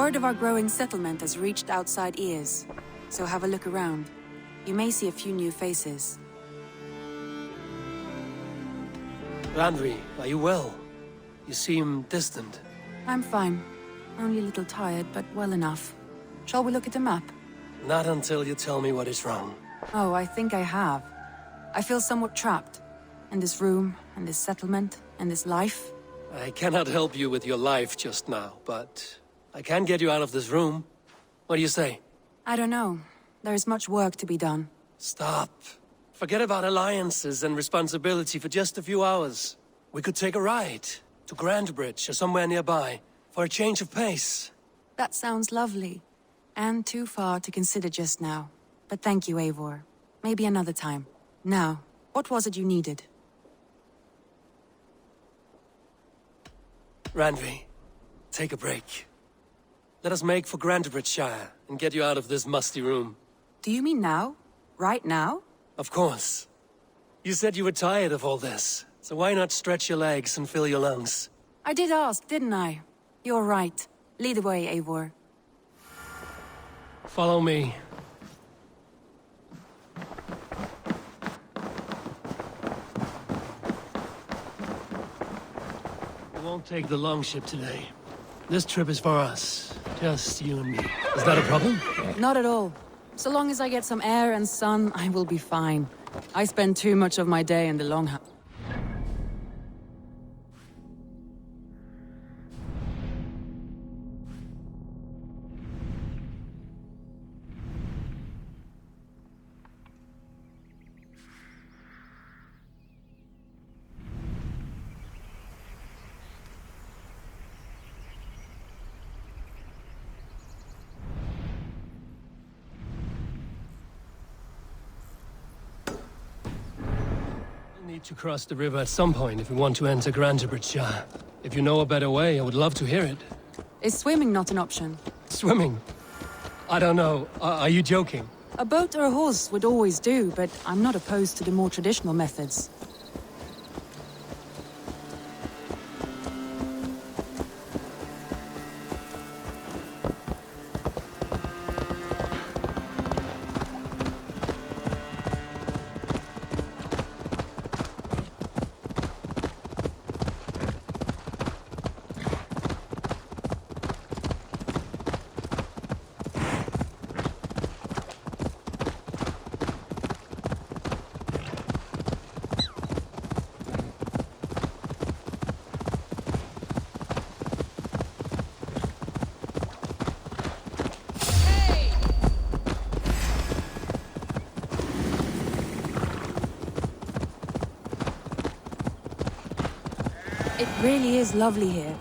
Word of our growing settlement has reached outside ears, so have a look around. You may see a few new faces. Randvi, are you well? You seem distant. I'm fine. Only a little tired, but well enough. Shall we look at the map? Not until you tell me what is wrong. Oh, I think I have. I feel somewhat trapped. In this room, in this settlement, in this life. I cannot help you with your life just now, but I can get you out of this room. What do you say? I don't know. There is much work to be done. Stop. Forget about alliances and responsibility for just a few hours. We could take a ride to Grandbridge or somewhere nearby for a change of pace. That sounds lovely. And too far to consider just now. But thank you, Eivor. Maybe another time. Now, what was it you needed? Randvi, take a break. Let us make for Grandbridgeshire and get you out of this musty room. Do you mean now? Right now? Of course. You said you were tired of all this, so why not stretch your legs and fill your lungs? I did ask, didn't I? You're right. Lead the way, Eivor. Follow me. We won't take the longship today. This trip is for us. Just you and me. Is that a problem? Not at all. So long as I get some air and sun, I will be fine. I spend too much of my day in the longhouse. Need to cross the river at some point if we want to enter Grandbridgeshire. If you know a better way, I would love to hear it. Is swimming not an option? Swimming? I don't know. Are you joking? A boat or a horse would always do, but I'm not opposed to the more traditional methods. It really is lovely here.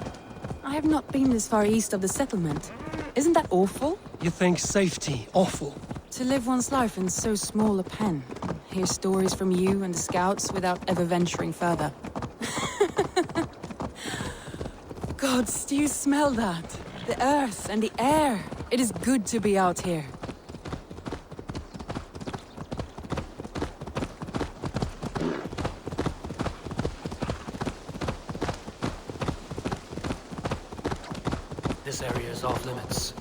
I have not been this far east of the settlement. Isn't that awful? You think safety awful? To live one's life in so small a pen. Hear stories from you and the scouts without ever venturing further. Gods, do you smell that? The earth and the air. It is good to be out here. This area is off limits.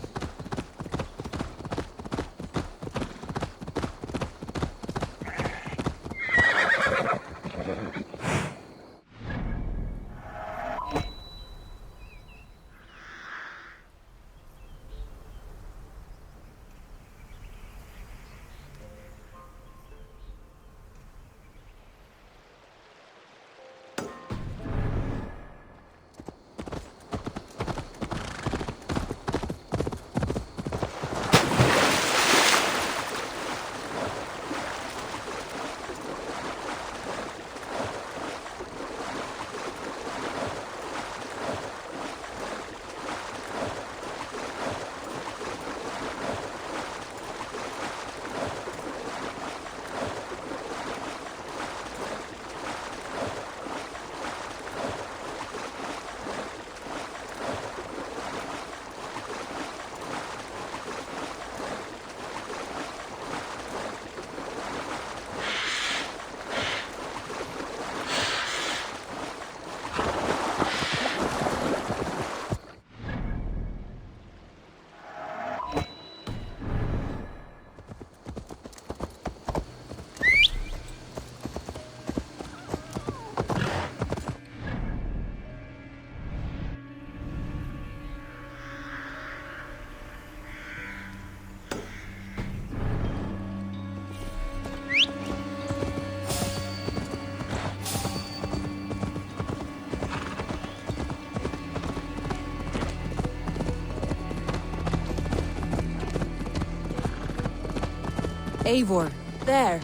Eivor, there.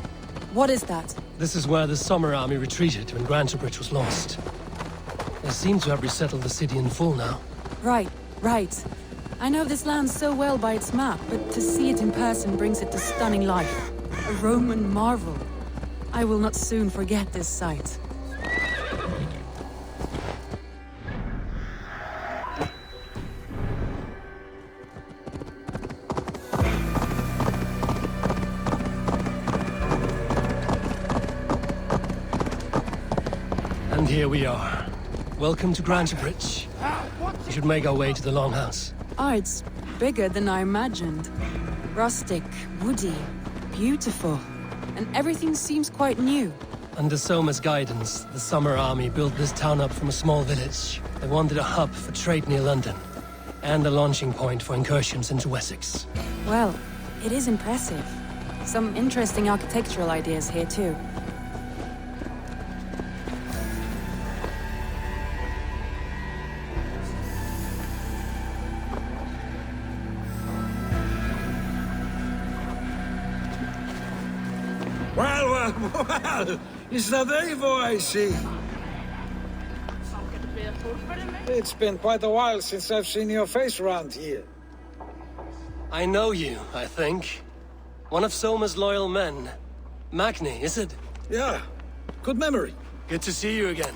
What is that? This is where the Summer Army retreated when Grantebridge was lost. They seem to have resettled the city in full now. Right, right. I know this land so well by its map, but to see it in person brings it to stunning life. A Roman marvel. I will not soon forget this sight. And here we are. Welcome to Grantebridge. We should make our way to the Longhouse. Ah, it's bigger than I imagined. Rustic, woody, beautiful. And everything seems quite new. Under Soma's guidance, the Summer Army built this town up from a small village. They wanted a hub for trade near London, and a launching point for incursions into Wessex. Well, it is impressive. Some interesting architectural ideas here too. Well, is that Eivor I see? It's been quite a while since I've seen your face around here. I know you, I think. One of Soma's loyal men. Magni, is it? Yeah, good memory. Good to see you again.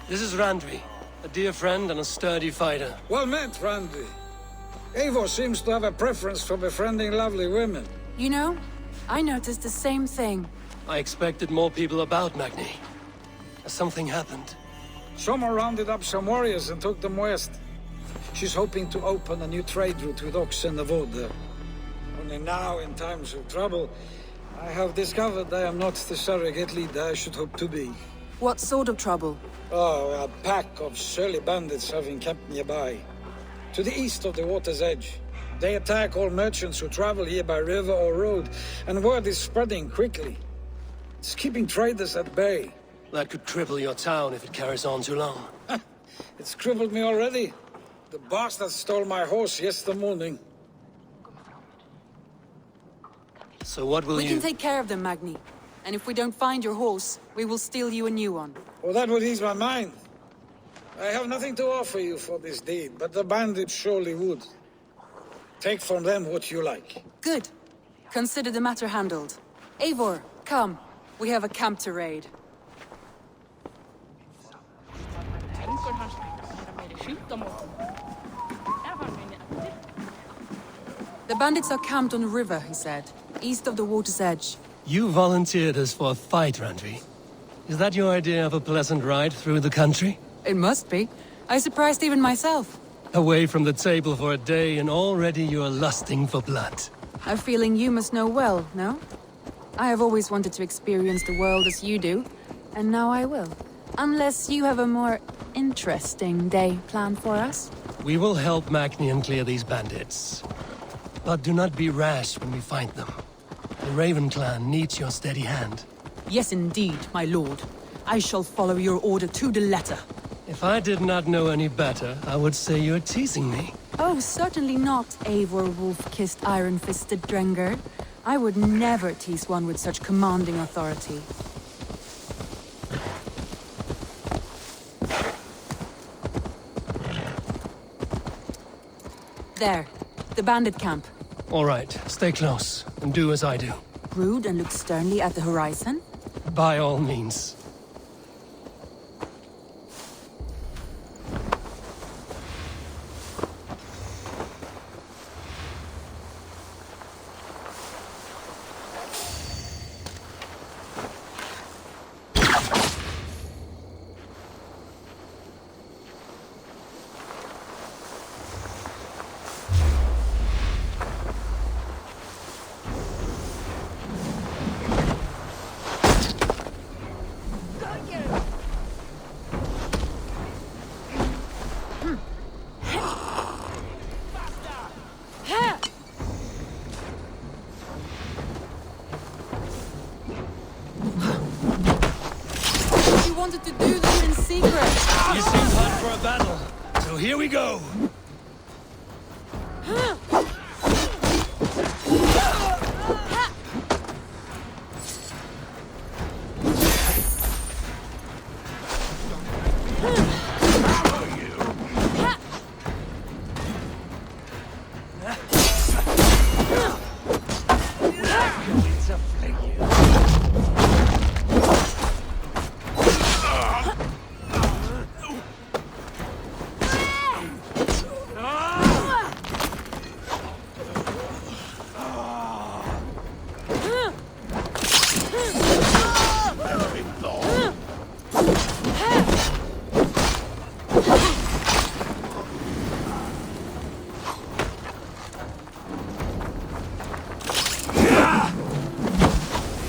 This is Randvi, a dear friend and a sturdy fighter. Well met, Randvi. Eivor seems to have a preference for befriending lovely women. You know, I noticed the same thing. I expected more people about Magni. Has something happened? Soma rounded up some warriors and took them west. She's hoping to open a new trade route with oxen of order. Only now, in times of trouble, I have discovered I am not the surrogate leader I should hope to be. What sort of trouble? Oh, a pack of surly bandits have encamped nearby. To the east of the water's edge. They attack all merchants who travel here by river or road, and word is spreading quickly. It's keeping traders at bay. That could cripple your town if it carries on too long. It's crippled me already. The bastard stole my horse yesterday morning. So what will We you... can take care of them, Magni. And if we don't find your horse, we will steal you a new one. Well, that would ease my mind. I have nothing to offer you for this deed, but the bandits surely would. Take from them what you like. Good. Consider the matter handled. Eivor, come. We have a camp to raid. The bandits are camped on the river, he said, east of the water's edge. You volunteered us for a fight, Randvi. Is that your idea of a pleasant ride through the country? It must be. I surprised even myself. Away from the table for a day and already you're lusting for blood. A feeling you must know well, no? I have always wanted to experience the world as you do, and now I will. Unless you have a more interesting day planned for us? We will help Magnian clear these bandits. But do not be rash when we find them. The Raven clan needs your steady hand. Yes, indeed, my lord. I shall follow your order to the letter. If I did not know any better, I would say you're teasing me. Oh, certainly not, Eivor wolf-kissed iron-fisted Drenger. I would never tease one with such commanding authority. There, the bandit camp. All right, stay close, and do as I do. Brood and look sternly at the horizon? By all means. Wanted to do this in secret. You seem hot for a battle, so here we go.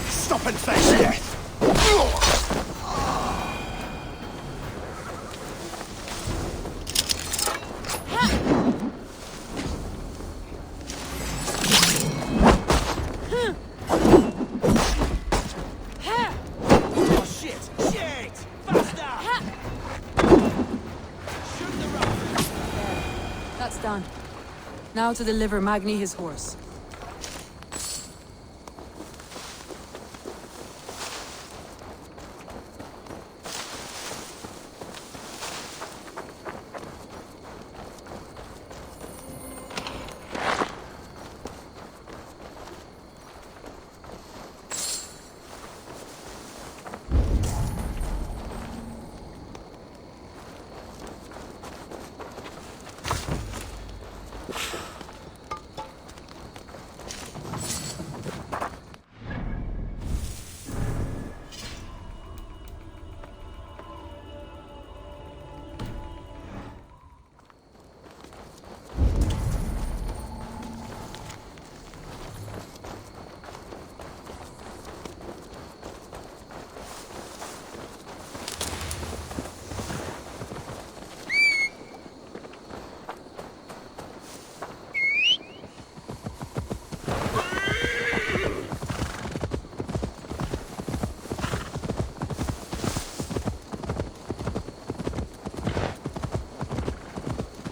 Stop and face death! That's done. Now to deliver Magni his horse.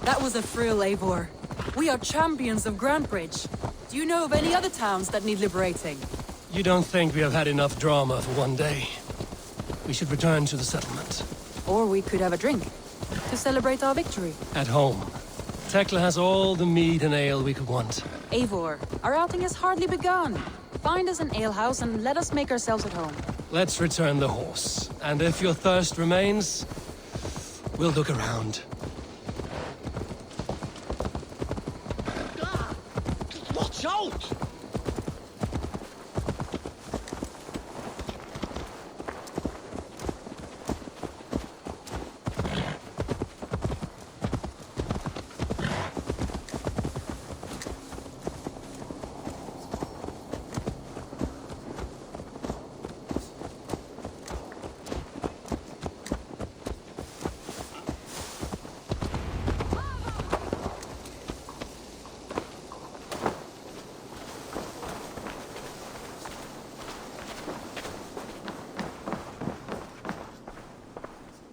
That was a thrill, Eivor. We are champions of Grantebridge. Do you know of any other towns that need liberating? You don't think we have had enough drama for one day? We should return to the settlement. Or we could have a drink, to celebrate our victory. At home. Tekla has all the mead and ale we could want. Eivor, our outing has hardly begun. Find us an alehouse and let us make ourselves at home. Let's return the horse. And if your thirst remains, we'll look around. Watch out!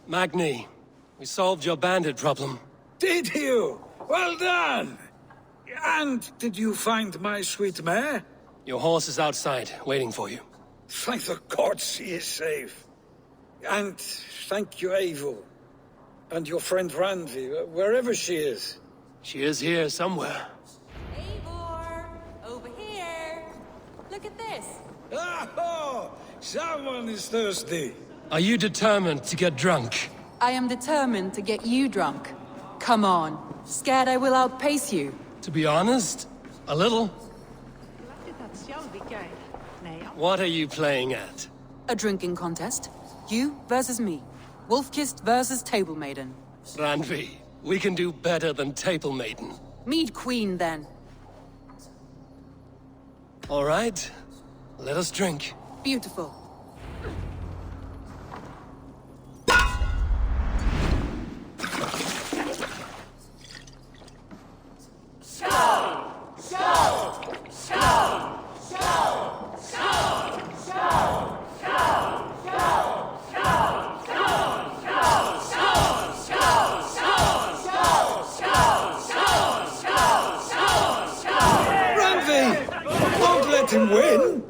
Magni, we solved your bandit problem. Did you? Well done! And did you find my sweet mare? Your horse is outside, waiting for you. Thank the gods she is safe. And thank you, Eivor. And your friend Randi, wherever she is. She is here somewhere. Eivor! Over here! Look at this! Oh! Someone is thirsty. Are you determined to get drunk? I am determined to get you drunk. Come on. Scared I will outpace you. To be honest, a little. What are you playing at? A drinking contest. You versus me. Wolf-kissed versus Table Maiden. Randvi, we can do better than Table Maiden. Mead Queen, then. All right, let us drink. Beautiful. Let him win.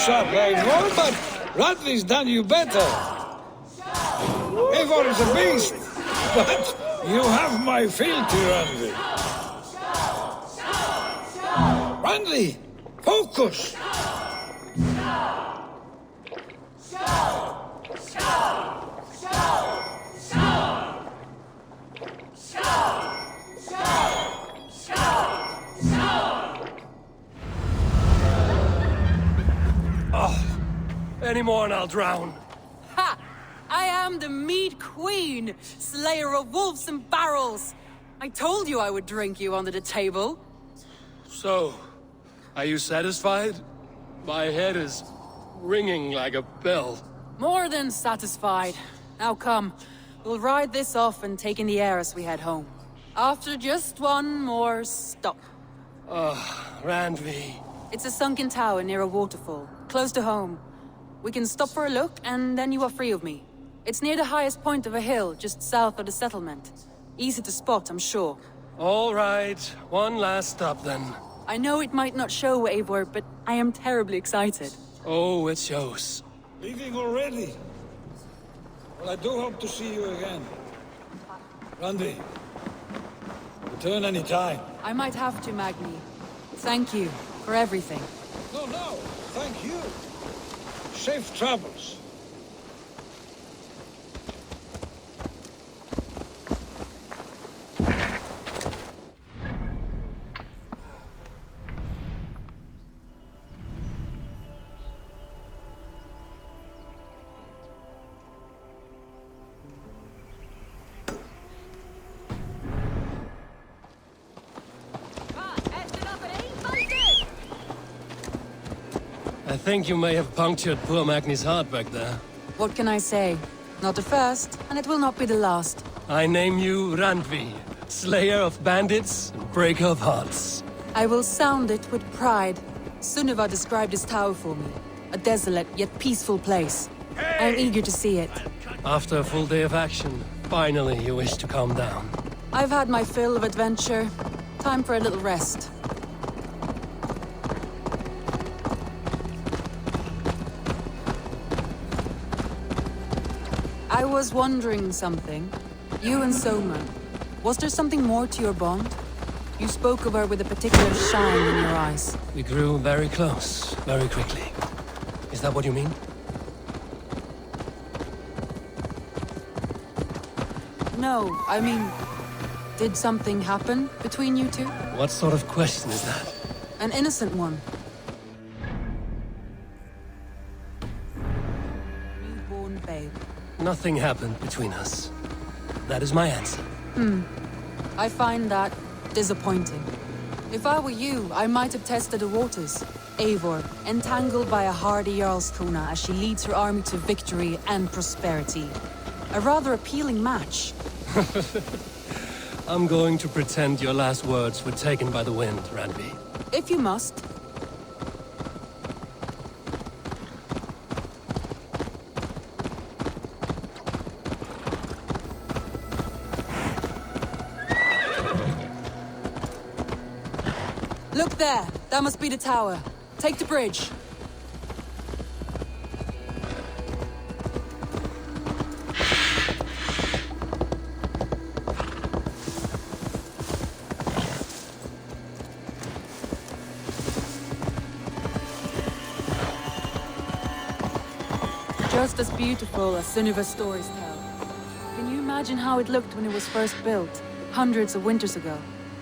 up, Eivor, but Radvi's done you better. Eivor is a beast, but you have my fealty, Randvi. Randvi, focus! Any more and I'll drown. Ha! I am the mead queen, slayer of wolves and barrels. I told you I would drink you under the table. So, are you satisfied? My head is ringing like a bell. More than satisfied. Now come, we'll ride this off and take in the air as we head home. After just one more stop. Randvi. It's a sunken tower near a waterfall, close to home. We can stop for a look, and then you are free of me. It's near the highest point of a hill, just south of the settlement. Easy to spot, I'm sure. All right, one last stop then. I know it might not show, Eivor, but I am terribly excited. Oh, it shows. Leaving already? Well, I do hope to see you again. Randvi, return any time. I might have to, Magni. Thank you for everything. No, thank you. Safe travels. I think you may have punctured poor Magni's heart back there. What can I say? Not the first, and it will not be the last. I name you Randvi, slayer of bandits and breaker of hearts. I will sound it with pride. Sunniva described this tower for me. A desolate yet peaceful place. I am eager to see it. After a full day of action, finally you wish to calm down. I've had my fill of adventure. Time for a little rest. I was wondering something. You and Soma. Was there something more to your bond? You spoke of her with a particular shine in your eyes. We grew very close, very quickly. Is that what you mean? No, I mean... Did something happen between you two? What sort of question is that? An innocent one. Newborn babe. Nothing happened between us. That is my answer. I find that disappointing. If I were you, I might have tested the waters. Eivor, entangled by a hardy Jarlskona as she leads her army to victory and prosperity. A rather appealing match. I'm going to pretend your last words were taken by the wind, Randvi. If you must. Look there! That must be the tower. Take the bridge. Just as beautiful as Sunniva's stories tell. Can you imagine how it looked when it was first built, hundreds of winters ago?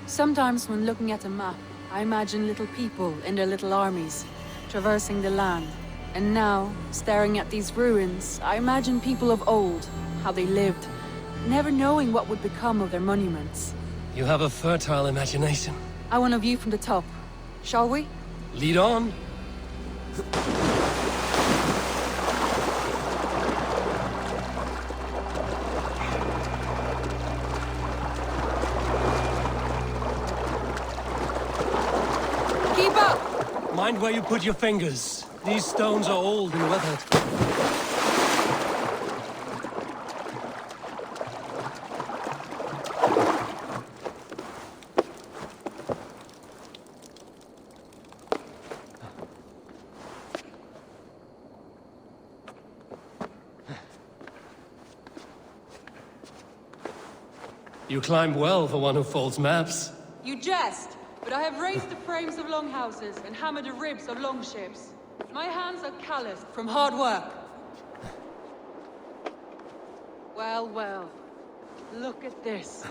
Sometimes when looking at a map, I imagine little people in their little armies, traversing the land. And now, staring at these ruins, I imagine people of old, how they lived, never knowing what would become of their monuments. You have a fertile imagination. I want a view from the top. Shall we? Lead on. Keep up! Mind where you put your fingers. These stones are old and weathered. You climb well for one who folds maps. You jest, but I have raised the frames of longhouses and hammered the ribs of longships. My hands are calloused from hard work. Well, well. Look at this.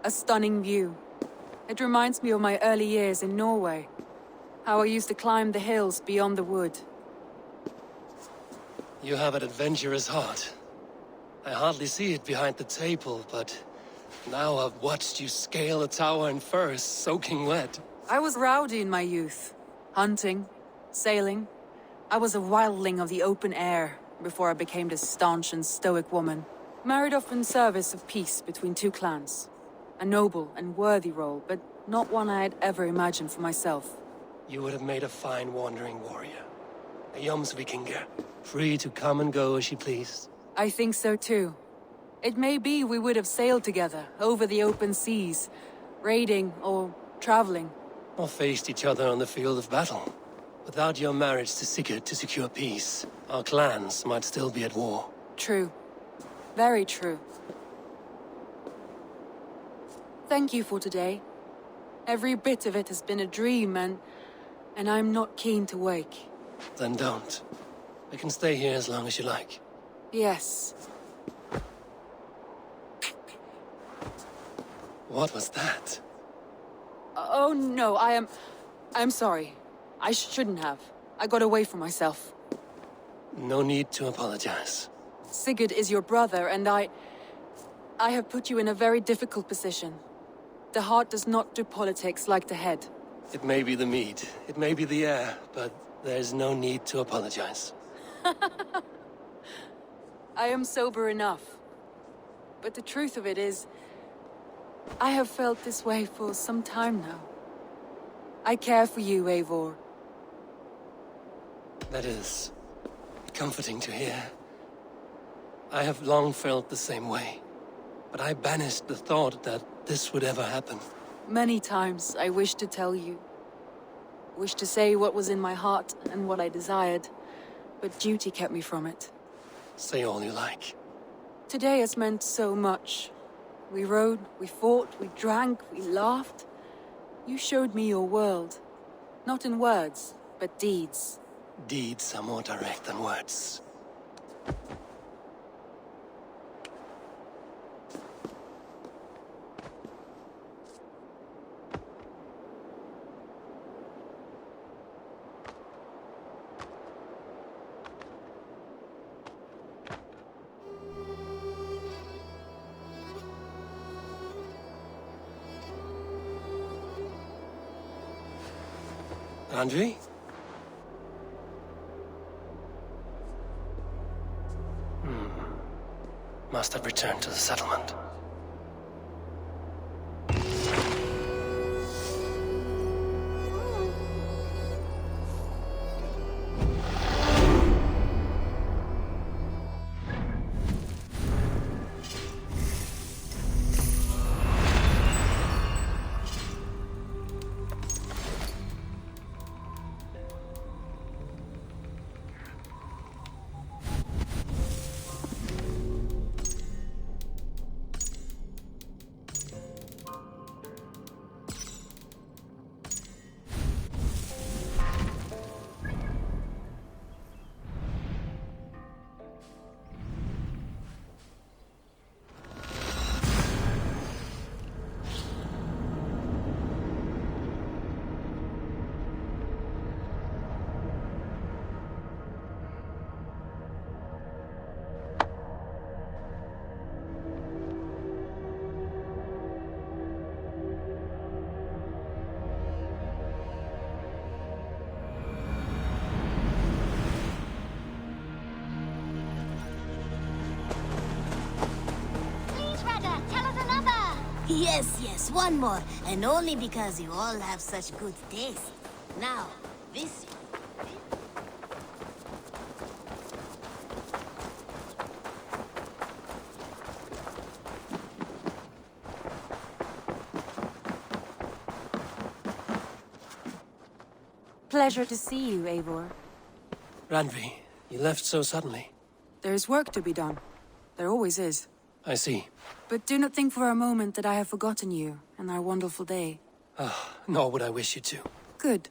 A stunning view. It reminds me of my early years in Norway. How I used to climb the hills beyond the wood. You have an adventurous heart. I hardly see it behind the table, but now I've watched you scale a tower in furs, soaking wet. I was rowdy in my youth. Hunting, sailing. I was a wildling of the open air before I became this staunch and stoic woman. Married off in service of peace between two clans. A noble and worthy role, but not one I had ever imagined for myself. You would have made a fine wandering warrior. A Jomsvikinger, free to come and go as she pleased. I think so too. It may be we would have sailed together, over the open seas, raiding or traveling. Or faced each other on the field of battle. Without your marriage to Sigurd to secure peace, our clans might still be at war. True. Very true. Thank you for today. Every bit of it has been a dream, and I'm not keen to wake. Then don't. We can stay here as long as you like. Yes. What was that? Oh no, I'm sorry. I shouldn't have. I got away from myself. No need to apologize. Sigurd is your brother, and I have put you in a very difficult position. The heart does not do politics like the head. It may be the meat, it may be the air, but there's no need to apologize. I am sober enough. But the truth of it is, I have felt this way for some time now. I care for you, Eivor. That is comforting to hear. I have long felt the same way, but I banished the thought that this would ever happen. Many times I wished to tell you. Wished to say what was in my heart and what I desired, but duty kept me from it. Say all you like. Today has meant so much. We rode, we fought, we drank, we laughed. You showed me your world. Not in words, but deeds. Deeds are more direct than words. Andrei? Must have returned to the settlement. Yes, one more. And only because you all have such good taste. Now, this... Pleasure to see you, Eivor. Randvi, you left so suddenly. There's work to be done. There always is. I see. But do not think for a moment that I have forgotten you and our wonderful day. Nor would I wish you to. Good.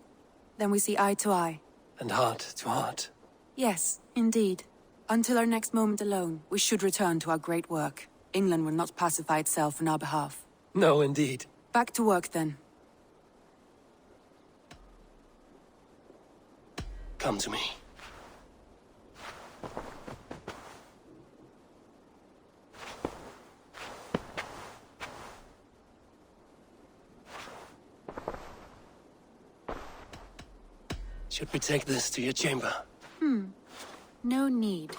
Then we see eye to eye. And heart to heart. Yes, indeed. Until our next moment alone, we should return to our great work. England will not pacify itself on our behalf. No, indeed. Back to work, then. Come to me. Should we take this to your chamber? No need.